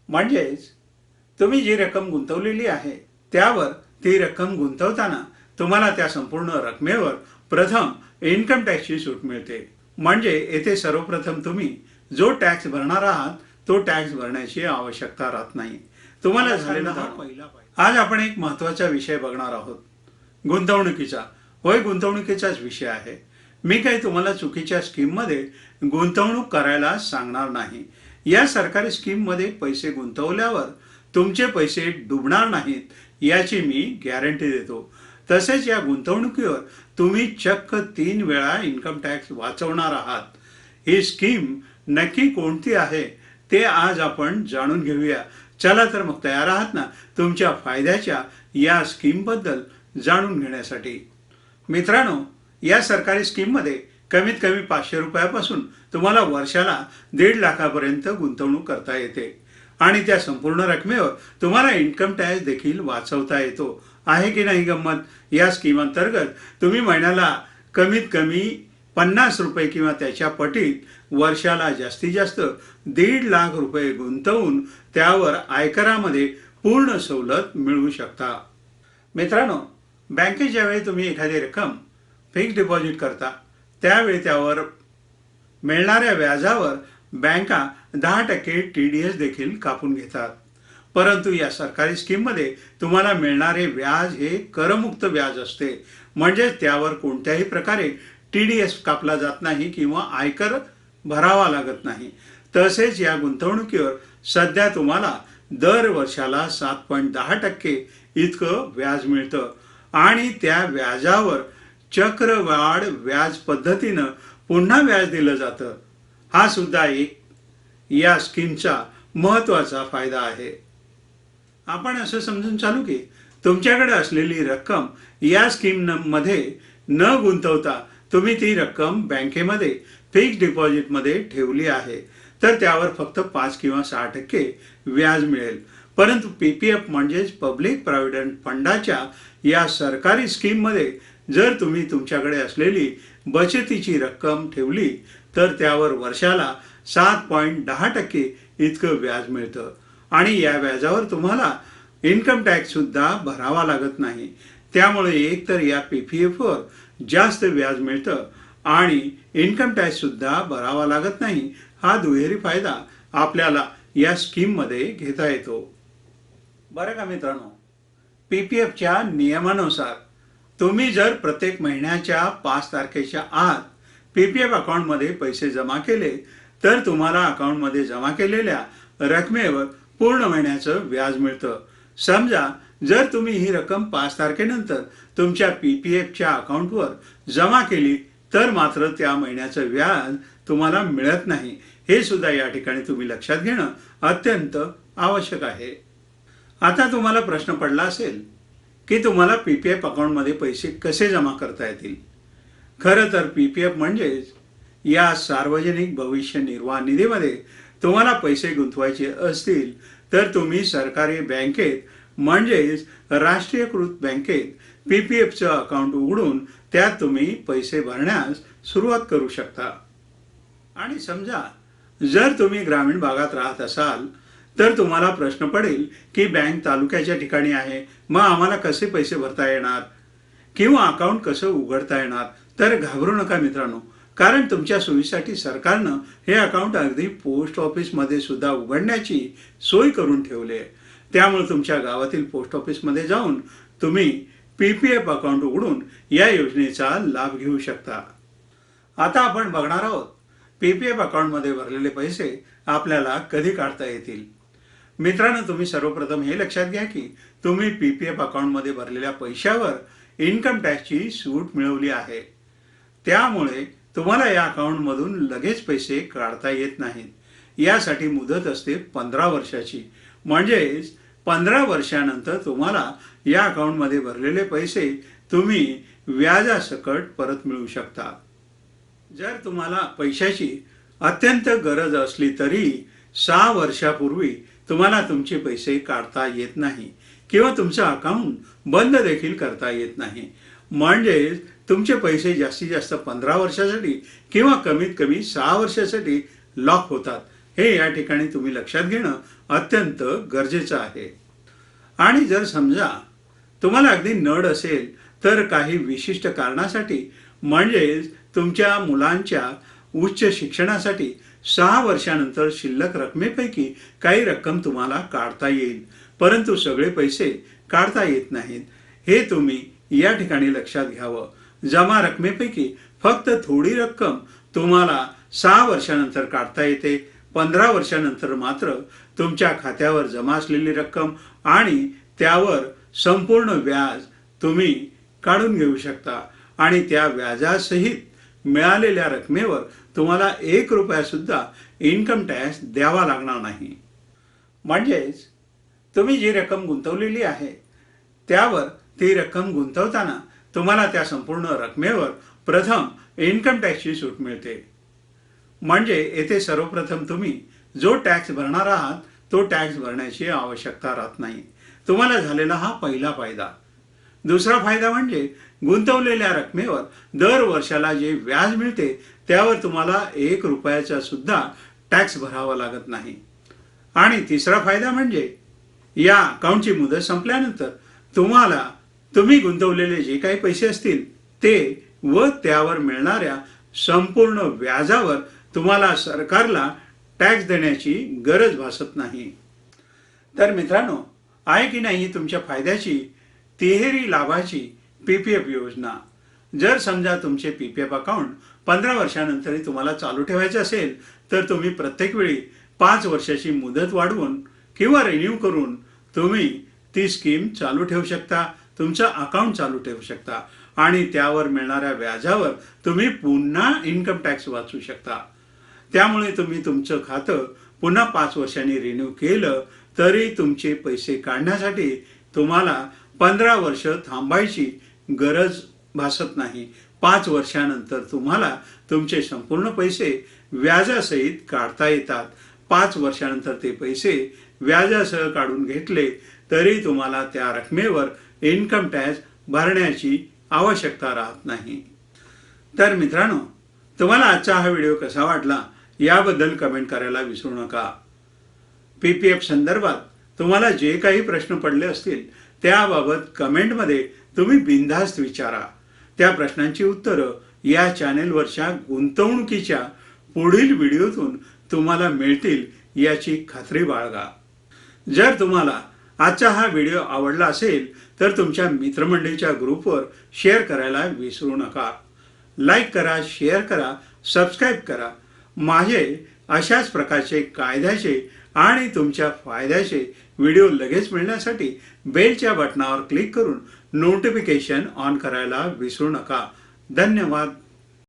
म्हणजेच तुम्ही जी रक्कम गुंतवलेली आहे त्यावर ती रक्कम गुंतवताना तुम्हाला त्या संपूर्ण रकमेवर प्रथम इन्कम टॅक्सची सूट मिळते। म्हणजे येथे सर्वप्रथम तुम्ही जो टॅक्स भरणार आहात तो टॅक्स भरण्याची आवश्यकता राहत नाही। तुम्हाला झालेला हा पहिला फायदा। आज आपण एक महत्त्वाचा विषय बघणार आहोत, गुंतवणुकीचा। होय, गुंतवणुकीचाच विषय आहे। मी काही तुम्हाला चुकीच्या स्कीममध्ये गुंतवणूक करायला सांगणार नाही। या सरकारी स्कीममध्ये पैसे गुंतवल्यावर तुमचे पैसे डुबणार नाहीत याची मी गॅरंटी देतो। तसेच या गुंतवणुकीवर तुम्ही चक्क 3 वेळा इन्कम टॅक्स वाचवणार आहात। ही स्कीम नक्की कोणती आहे ते आज आपण जाणून घेऊया। चला तर मग तयार आहात ना तुमच्या फायद्याच्या या स्कीम बद्दल जाणून घेण्यासाठी? मित्रांनो, या सरकारी स्कीममध्ये कमीत कमी 500 रुपयापासून तुम्हाला वर्षाला 1.5 लाखापर्यंत गुंतवणूक करता येते आणि त्या संपूर्ण रकमेवर तुम्हाला इन्कम टॅक्स देखील वाचवता येतो। आहे की नाही गंमत? या स्कीम अंतर्गत तुम्ही महिन्याला कमीत कमी 50 रुपये किंवा त्याच्या पटीत वर्षाला जास्तीत जास्त 1.5 लाख रुपये गुंतवून त्यावर आयकरामध्ये पूर्ण सवलत मिळवू शकता। मित्रांनो, बँकेत ज्यावेळी तुम्ही एखादी रक्कम फिक्स डिपॉझिट करता त्यावेळी त्यावर मिळणाऱ्या व्याजावर बँका 10% TDS देखील कापून घेतात। परंतु या सरकारी स्कीममध्ये तुम्हाला मिळणारे व्याज हे करमुक्त व्याज असते। म्हणजे त्यावर कोणत्याही प्रकारे TDS कापला जात नाही किंवा आयकर भरावा लागत नाही। तसेच या गुंतवणुकीवर सध्या तुम्हाला दर वर्षाला 7.10% इतकं व्याज मिळतं आणि त्या व्याजावर चक्रवाढ व्याज पद्धतीनं पुन्हा व्याज दिलं जातं। हा सुद्धा एक या स्कीमचा महत्त्वाचा फायदा आहे। आपण असं समजून चालू की तुमच्याकडे असलेली रक्कम या स्कीम मध्ये न गुंतवता तुम्ही ती रक्कम बँकेमध्ये फिक्स डिपॉझिटमध्ये ठेवली आहे तर त्यावर फक्त 5 किंवा 6% व्याज मिळेल। परंतु PPF म्हणजेच पब्लिक प्रॉव्हिडंट फंडाच्या या सरकारी स्कीममध्ये जर तुम्ही तुमच्याकडे असलेली बचतीची रक्कम ठेवली तर त्यावर वर्षाला 7.10% इतकं व्याज मिळतं आणि या व्याजावर तुम्हाला इन्कम टॅक्स सुद्धा भरावा लागत नाही। त्यामुळे एकतर या PPF वर जास्त व्याज मिळतं आणि इन्कम टॅक्स सुद्धा भरावा लागत नाही। हा दुहेरी फायदा आपल्याला या स्कीम मध्ये घेता येतो। बरं का मित्रांनो, PPFच्या नियमानुसार तुम्ही जर प्रत्येक महिन्याच्या 5 तारखेच्या आत PPF अकाउंटमध्ये पैसे जमा केले तर तुम्हाला अकाउंटमध्ये जमा केलेल्या रकमेवर पूर्ण महिन्याचं व्याज मिळतं। समजा जर तुम्ही ही रक्कम 5 तारखेनंतर तुमच्या PPFच्या अकाउंटवर जमा केली तर मात्र त्या महिन्याचं व्याज तुम्हाला मिळत नाही। हे सुद्धा या ठिकाणी तुम्ही लक्षात घेणं अत्यंत आवश्यक आहे। आता तुम्हाला प्रश्न पडला असेल की तुम्हाला PPF अकाउंटमध्ये पैसे कसे जमा करता येतील? खरं तर PPF म्हणजेच या सार्वजनिक भविष्य निर्वाह निधीमध्ये तुम्हाला पैसे गुंतवायचे असतील तर तुम्ही सरकारी बँकेत म्हणजेच राष्ट्रीयकृत बँकेत PPFचं अकाउंट उघडून त्यात तुम्ही पैसे भरण्यास सुरुवात करू शकता। आणि समजा जर तुम्ही ग्रामीण भागात राहत असाल तर तुम्हाला प्रश्न पडेल की बँक तालुक्याच्या ठिकाणी आहे, मग आम्हाला कसे पैसे भरता येणार किंवा अकाउंट कसं उघडता येणार? तर घाबरू नका मित्रांनो, कारण तुमच्या सोयीसाठी सरकारनं हे अकाउंट अगदी पोस्ट ऑफिसमध्ये सुद्धा उघडण्याची सोय करून ठेवली आहे। त्यामुळे तुमच्या गावातील पोस्ट ऑफिसमध्ये जाऊन तुम्ही PPF अकाउंट उघडून या योजनेचा लाभ घेऊ शकता। आता आपण बघणार आहोत PPF अकाउंटमध्ये भरलेले पैसे आपल्याला कधी काढता येतील। मित्रांनो, तुम्ही सर्वप्रथम हे लक्षात घ्या की तुम्ही PPF अकाउंटमध्ये भरलेल्या पैशावर इन्कम टॅक्सची सूट मिळवली आहे। त्यामुळे तुम्हाला या अकाउंटमधून लगेच पैसे काढता येत नाहीत। यासाठी मुदत असते 15 वर्षाची। म्हणजेच 15 वर्षानंतर तुम्हाला या अकाउंटमध्ये भरलेले पैसे तुम्ही व्याजासकट परत मिळवू शकता। जर तुम्हाला पैशाची अत्यंत गरज असली तरी 6 वर्षापूर्वी तुम्हाला तुमचे पैसे काढता येत नाही किंवा तुमचं अकाउंट बंद देखील करता येत नाही। म्हणजे तुमचे पैसे जास्तीत जास्त 15 वर्षासाठी किंवा कमीत कमी 6 वर्षासाठी लॉक होतात। हे या ठिकाणी तुम्ही लक्षात घेणं अत्यंत गरजेचं आहे. आणि जर समजा तुम्हाला अगदी नड असेल तर काही विशिष्ट कारणासाठी म्हणजेच तुमच्या मुलांच्या उच्च शिक्षणासाठी 6 वर्षानंतर शिल्लक रकमेपैकी काही रक्कम तुम्हाला काढता येईल, परंतु सगळे पैसे काढता येत नाहीत, हे तुम्ही या ठिकाणी लक्षात घ्यावं. जमा रकमेपैकी फक्त थोडी रक्कम तुम्हाला 6 वर्षानंतर काढता येते. 15 वर्षानंतर मात्र तुमच्या खात्यावर जमा असलेली रक्कम आणि त्यावर संपूर्ण व्याज तुम्ही काढून घेऊ शकता आणि त्या व्याजासहित मिळालेल्या रकमेवर तुम्हाला 1 रुपया सुद्धा इन्कम टॅक्स द्यावा लागणार नाही. म्हणजेच तुम्ही जी रक्कम गुंतवलेली आहे त्यावर ती रक्कम गुंतवताना तुम्हाला त्या संपूर्ण रकमेवर प्रथम इन्कम टॅक्सची सूट मिळते. म्हणजे येथे सर्वप्रथम तुम्ही जो टॅक्स भरणार आहात तो टॅक्स भरण्याची आवश्यकता राहत नाही. तुम्हाला झालेला हा पहिला फायदा. दुसरा फायदा म्हणजे गुंतवलेल्या रकमेवर दर वर्षाला जे व्याज मिळते त्यावर तुम्हाला 1 रुपयाचा सुद्धा टॅक्स भरावा लागत नाही. आणि तिसरा फायदा म्हणजे या अकाउंटची मुदत संपल्यानंतर तुम्ही गुंतवलेले जे काही पैसे असतील ते व त्यावर मिळणाऱ्या संपूर्ण व्याजावर तुम्हाला सरकारला टॅक्स देण्याची गरज भासत नाही. तर मित्रांनो, आहे की नाही तुमच्या फायद्याची तिहेरी लाभाची पीपीएफ योजना. जर समजा तुमचे पीपीएफ अकाउंट 15 वर्षानंतरही तुम्हाला चालू ठेवायचे असेल तर तुम्ही प्रत्येक वेळी 5 वर्षाची मुदत वाढवून किंवा रिन्यू करून तुम्ही ती स्कीम चालू ठेवू शकता, तुमचं अकाउंट चालू ठेवू शकता आणि त्यावर मिळणाऱ्या व्याजावर तुम्ही पुन्हा इन्कम टॅक्स वाचू शकता. त्यामुळे तुम्ही तुमचं खातं पुन्हा 5 वर्षांनी रिन्यू केलं तरी तुमचे पैसे काढण्यासाठी तुम्हाला 15 वर्ष थांबायची गरज भासत नाही. 5 वर्षानंतर तुम्हाला तुमचे संपूर्ण पैसे व्याजासहित काढता येतात. 5 वर्षानंतर ते पैसे व्याजासह काढून घेतले तरी तुम्हाला त्या रकमेवर इन्कम टॅक्स भरण्याची आवश्यकता राहत नाही. तर मित्रांनो, तुम्हाला आजचा हा व्हिडिओ कसा वाटला याबद्दल कमेंट करायला विसरू नका. पीपीएफ संदर्भात तुम्हाला जे काही प्रश्न पडले असतील त्याबाबत कमेंटमध्ये तुम्ही बिनधास्त विचारा. त्या प्रश्नांची उत्तरं या चॅनेलवरच्या गुंतवणुकीच्या पुढील व्हिडिओतून तुम्हाला मिळतील याची खात्री बाळगा. जर तुम्हाला आजचा हा व्हिडिओ आवडला असेल तर तुमच्या मित्रमंडळीच्या ग्रुपवर शेअर करायला विसरू नका. लाईक करा, शेअर करा, सबस्क्राईब करा. माझे अशाच प्रकारचे कायद्याचे आणि तुमच्या फायद्याचे व्हिडिओ लगेच मिळण्यासाठी बेलच्या बटनावर क्लिक करून नोटिफिकेशन ऑन करायला विसरू नका. धन्यवाद.